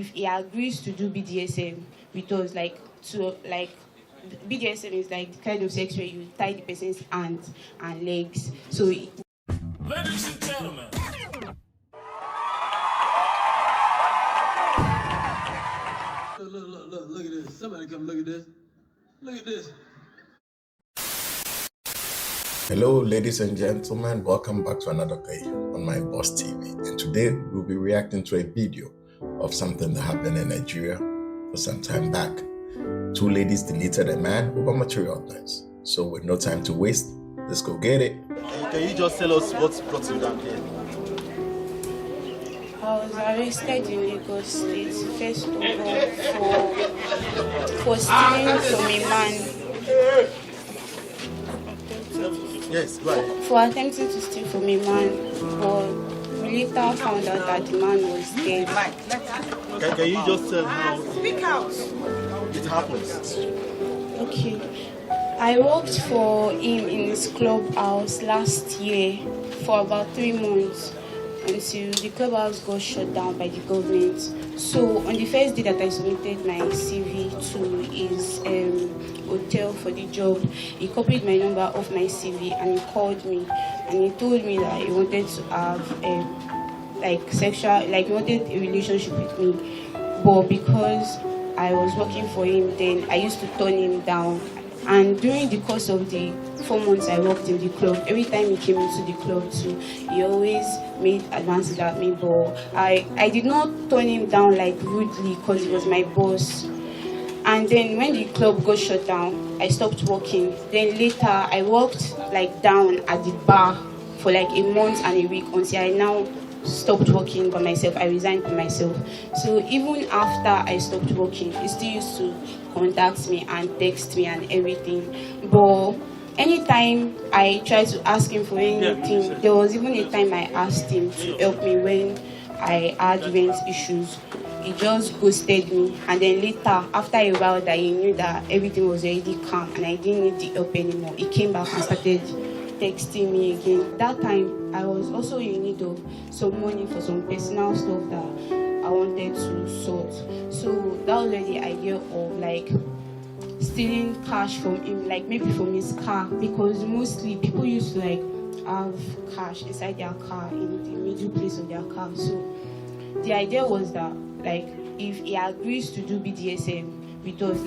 if he agrees to do BDSM with us, BDSM is like the kind of sex where you tie the person's hands and legs. So, ladies and gentlemen. Look at this. Somebody come look at this. Look at this. Hello, ladies and gentlemen. Welcome back to another day on my Boss TV. And today we'll be reacting to a video of something that happened in Nigeria for some time back. Two ladies deleted a man over material things. So with no time to waste, let's go get it. Can you just tell us what brought you down here? I was arrested in Lagos State, first of all, for stealing from a man. Yes, go ahead. For attempting to steal from a man, but we later found out that the man was dead. Can you just tell how it happens? Okay. I worked for him in his clubhouse last year for about 3 months until the clubhouse got shut down by the government. So on the first day that I submitted my CV to his hotel for the job, he copied my number off my CV and he called me and he told me that he wanted to have he wanted a relationship with me. But because I was working for him then, I used to turn him down. And during the course of the 4 months I worked in the club, every time he came into the club too, he always made advances at me. But I did not turn him down like rudely because he was my boss. And then when the club got shut down, I stopped working. Then later I worked down at the bar for a month and a week until I now stopped working by myself. I resigned by myself. So even after I stopped working, he still used to contact me and text me and everything. But anytime I tried to ask him for anything, there was even a time I asked him to help me when I had rent issues. He just ghosted me, and then later, after a while that he knew that everything was already calm and I didn't need the help anymore, he came back and started texting me again. That time I was also in need of some money for some personal stuff that I wanted to sort. So that was where the idea of stealing cash from him, maybe from his car, because mostly people used to have cash inside their car in the middle place of their car. So the idea was that if he agrees to do BDSM with us,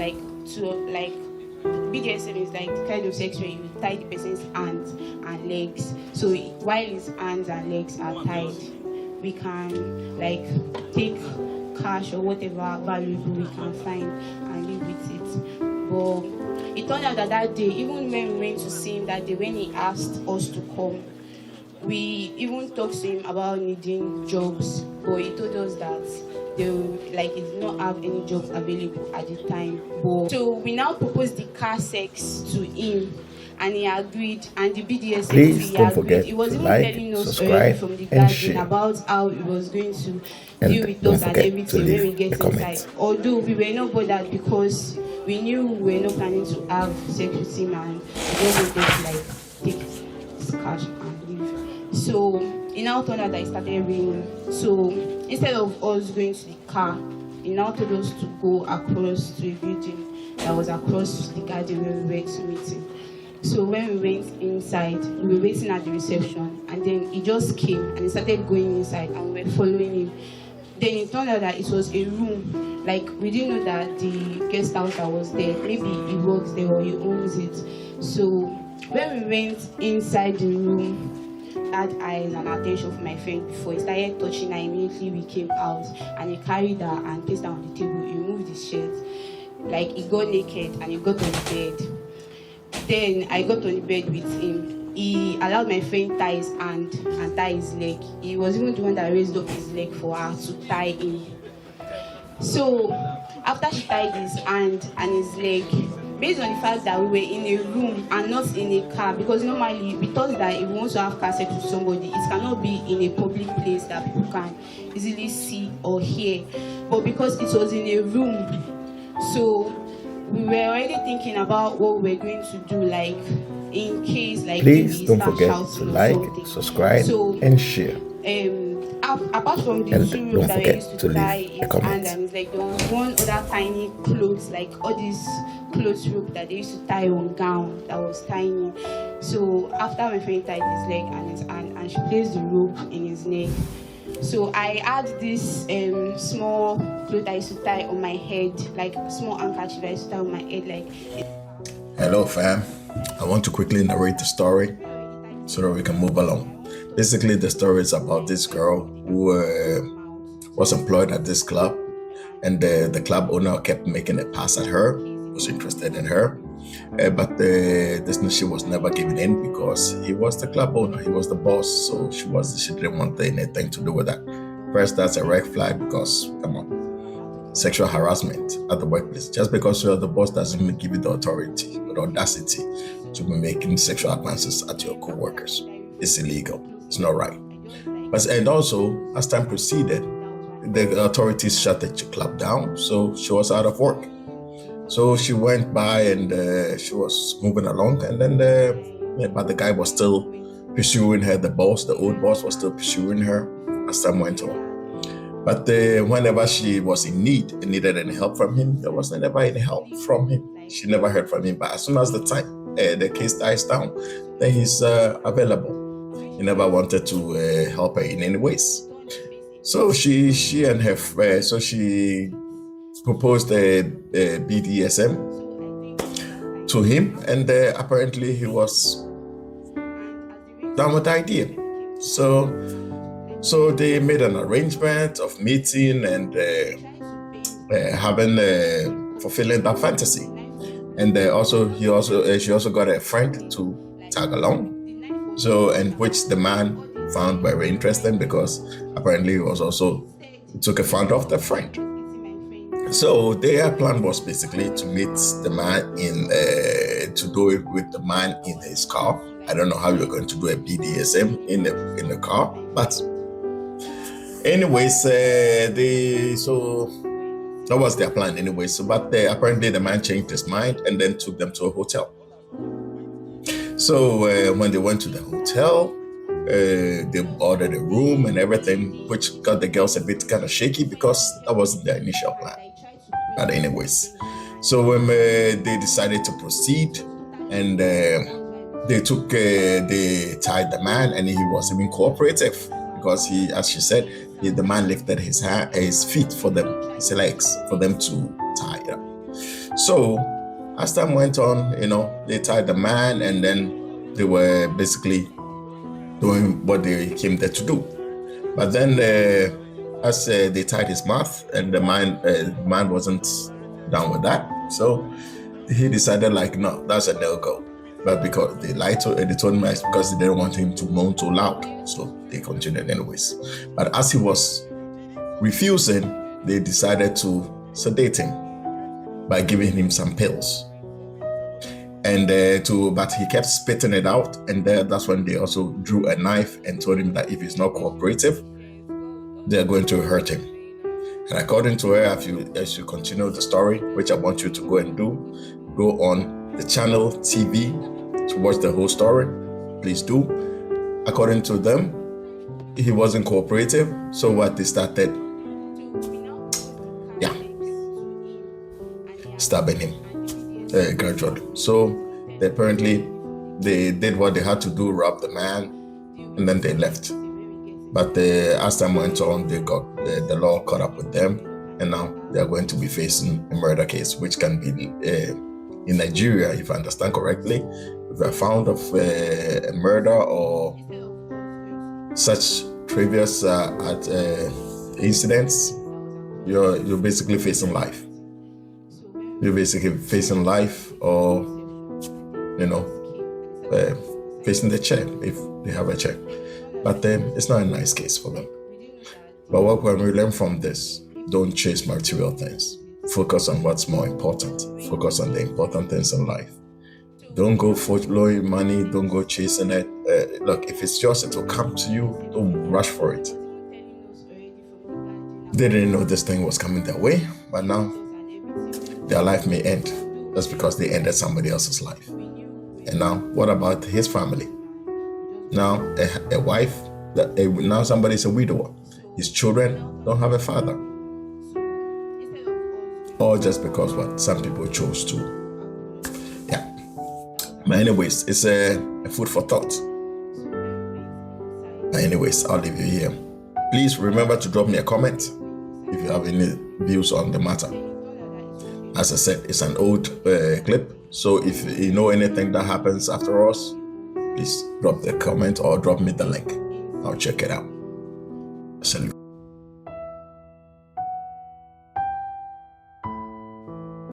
BDSM is like the kind of sex where you tie the person's hands and legs. So while his hands and legs are tied, we can take cash or whatever valuable we can find and live with it. But it turned out that day, even when we went to see him that day, when he asked us to come, we even talked to him about needing jobs, but he told us that he did not have any jobs available at the time. So we now proposed the car sex to him, and he agreed. And the BDSM, Please he don't agreed. forget He was to even like, telling us subscribe, already from the and garden share. about how he was going to And deal with don't us and forget to everything leave when we get a comment. inside. Although we were not bothered because we knew we were not planning to have sex with him, and we just wanted to take his cash and leave. So it now turned out that it started raining. So instead of us going to the car, he now told us to go across to a building that was across the garden where we were to meet him. So when we went inside, we were waiting at the reception, and then he just came and he started going inside, and we were following him. Then it turned out that it was a room. We didn't know that the guest house that was there, maybe he works there or he owns it. So when we went inside the room, had eyes and attention for my friend before he started touching her. Immediately we came out and he carried her and placed her on the table. He removed his shirt, he got naked and he got on the bed. Then I got on the bed with him. He allowed my friend tie his hand and tie his leg. He was even the one that raised up his leg for her to tie him. So after she tied his hand and his leg, based on the fact that we were in a room and not in a car, because normally we thought that if we want to have car sex with somebody, it cannot be in a public place that people can easily see or hear. But because it was in a room, so we were already thinking about what we were going to do, in case Please maybe don't start forget shouting to or like, something. subscribe, So and share. apart from the And two don't ropes that we forget used to to leave tie a his hand, comment. and it's like there was one other tiny clothes, like all these clothes rope that they used to tie on gown that was tiny. So after my friend tied his leg and his hand, and she placed the rope in his neck. So I had this small cloth I used to tie on my head, like small handkerchief I used to tie on my head, like. Hello, fam. I want to quickly narrate the story so that we can move along. Basically, the story is about this girl who was employed at this club, and the club owner kept making a pass at her, was interested in her, but she was never given in because he was the club owner, he was the boss, so she didn't want anything to do with that. First, that's a red flag because, come on, sexual harassment at the workplace. Just because you're the boss doesn't give you the authority or the audacity to be making sexual advances at your co-workers. It's illegal. It's not right. And also, as time proceeded, the authorities shut the club down, so she was out of work. So she went by and she was moving along, and then but the guy was still pursuing her. The old boss was still pursuing her as time went on. But whenever she was in need and needed any help from him, there was never any help from him. She never heard from him. But as soon as the case dies down, then he's available. He never wanted to help her in any ways. So she proposed a BDSM to him, and apparently he was down with the idea. So they made an arrangement of meeting and having fulfilling that fantasy. And she also got a friend to tag along. So, and which the man found very interesting because apparently he took a front of the friend. So their plan was basically to meet the man to do it with the man in his car. I don't know how you're going to do a BDSM in the car, but anyways, so that was their plan anyway. So, but apparently the man changed his mind and then took them to a hotel. So when they went to the hotel, they ordered a room and everything, which got the girls a bit kind of shaky because that wasn't their initial plan. But anyways, so when they decided to proceed, and they tied the man, and he was even cooperative because as she said, the man lifted his feet for them, his legs for them to tie up. So as time went on, they tied the man, and then they were basically doing what they came there to do. But then as they tied his mouth, and the man wasn't down with that, so he decided no, that's a no-go. But because they told him it's because they didn't want him to moan too loud, so they continued anyways. But as he was refusing, they decided to sedate him by giving him some pills. And but he kept spitting it out, and that's when they also drew a knife and told him that if he's not cooperative, they're going to hurt him. And according to her, as you continue the story, which I want you to go and do, go on the channel TV to watch the whole story. Please do. According to them, he wasn't cooperative, so what they started, stabbing him gradually. So apparently they did what they had to do, rob the man, and then they left. But as time went on, the law caught up with them, and now they are going to be facing a murder case, which can be in Nigeria, if I understand correctly. If they're found of a murder or such previous incidents, you're basically facing life. You're basically facing life, or facing the chair if they have a chair. But it's not a nice case for them. But what when we learn from this, don't chase material things. Focus on what's more important. Focus on the important things in life. Don't go following money. Don't go chasing it. Look, if it's yours, it will come to you. Don't rush for it. They didn't know this thing was coming their way, but now their life may end just because they ended somebody else's life. And now, what about his family? Now, a wife, now somebody's a widower. his children don't have a father. Or just because what some people chose to. Yeah. But anyways, it's a food for thought. But anyways, I'll leave you here. Please remember to drop me a comment if you have any views on the matter. As I said, it's an old clip. So if you know anything that happens after us, please drop the comment or drop me the link. I'll check it out. Salute.